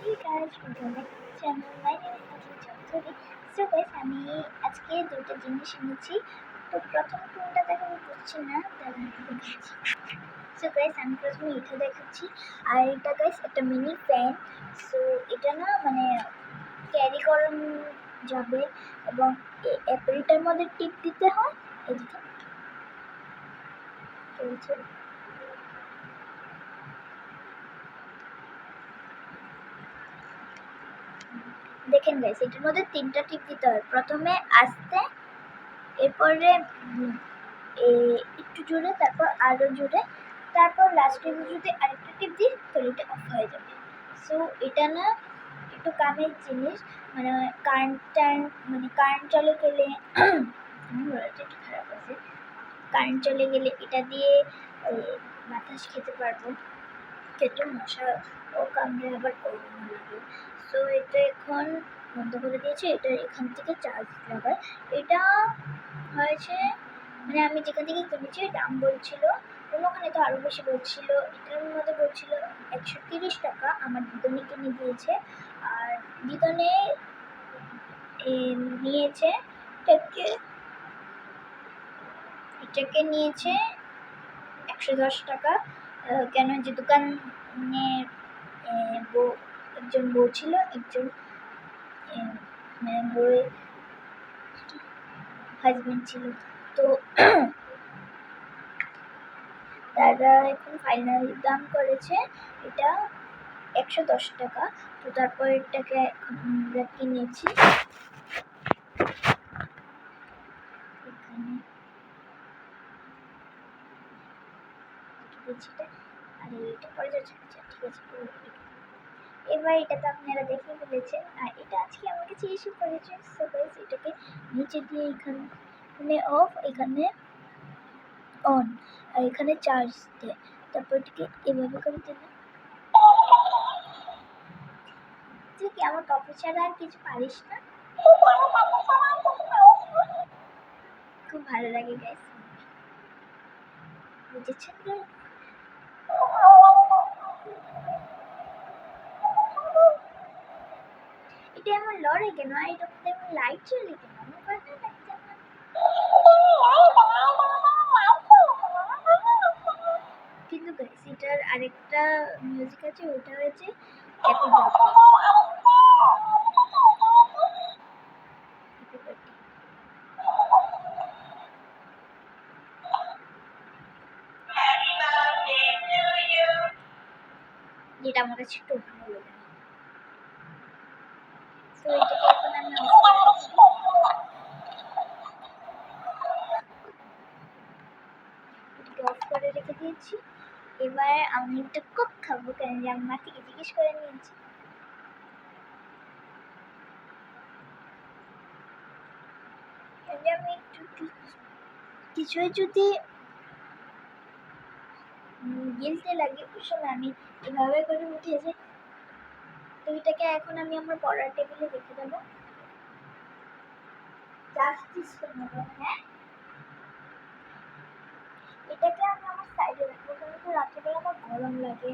Hey guys, welcome back to the channel. My name is Ajay Chaudhary. So guys, আমি আজকে দুটো জিনিস এনেছি। তো প্রথম কোনটা দেখাবো বুঝছি না, তাহলে আমি দেখাচ্ছি। সো গাইস, আমি প্রথমে এটা দেখাচ্ছি। আর এটা গাইস একটা মিনি ফ্যান। সো এটা না মানে ক্যারি করানো যাবে এবং অ্যাপেলটার মধ্যে টিপ দিতে হয়। এদিকে চলছে। দেখেন গাইস, এটার মধ্যে তিনটা টিপ দিতে হয়। প্রথমে আস্তে, এরপরে একটু জোরে, তারপর আরও জোরে, তারপর লাস্টে যদি আরেকটা টিপ দিই তাহলে এটা অফ হয়ে যাবে। সো এটা না একটু কামের জিনিস, মানে কারেন্ট চলে গেলে একটু খারাপ আছে। কারেন্ট চলে গেলে এটা দিয়ে বাতাস খেতে পারবো, খেতে মশা ও কামড়ে আবার করোনা লাগে। সো এটা এখন বন্ধ করে দিয়েছে। এটা এখান থেকে চার্জ লাগায়। এটা হয়েছে মানে আমি যেখান থেকে কিনেছি দাম বলছিল, ওখানে তো আরও বেশি বলছিল। এটার মধ্যে বলছিল 130 টাকা। আমার দিদনে কিনে দিয়েছে, আর দিদনে নিয়েছে এটাকে নিয়েছে 110 টাকা। কেন যে দোকানে একজন বউ ছিল, একজন মানে বউয়ের হাজবেন্ড ছিল। তো তারা এখন ফাইনাল দাম করেছে এটা 110 টাকা। তো তারপর এটাকে আমরা কিনেছি। আর এটা পরে যাচ্ছে, ঠিক আছে। এবার এটা তো আপনারা দেখে ফেলেছেন, আর এটা আজকে আমার কাছে এসে পড়েছে। সো গাইস, এটাকে নিচে দিয়ে এখানে অফ, এখানে অন, আর এখানে চার্জ দেয়। তারপর এটাকে এভাবে করে দিলে তুই কি আমার কাপড় ছাড়া আর কিছু পারিস না? খুব ভালো লাগে গাইস, বুঝেছেন গাইস? এটা এমন লড়ে কেন? আর এটা এমন লাইট জ্বলে কেন? আমার কথা লাগছে না। কিন্তু গাইস, এটার আরেকটা মিউজিক আছে, ওটা হয়েছে হ্যাপি বার্থডে। যেটা আমার কাছে একটু ভালো লাগে। তো এটাকে এখন আমি অফ করে রেখে দিয়েছি। এবার আমি একটু কোক খাবো, কারণ যে আমি মা থেকে জিজ্ঞেস করে নিয়েছি। আমি একটু কিছুই যদি গিলতে লাগে, ওই সময় আমি এভাবে করে উঠে যাই। তো এটাকে এখন আমি আমার পড়ার টেবিলে রেখে দেবো। হ্যাঁ, এটাকে আমি আমার সাইডে রাখবো, কারণ রাত্রেবেলা আমার গরম লাগে।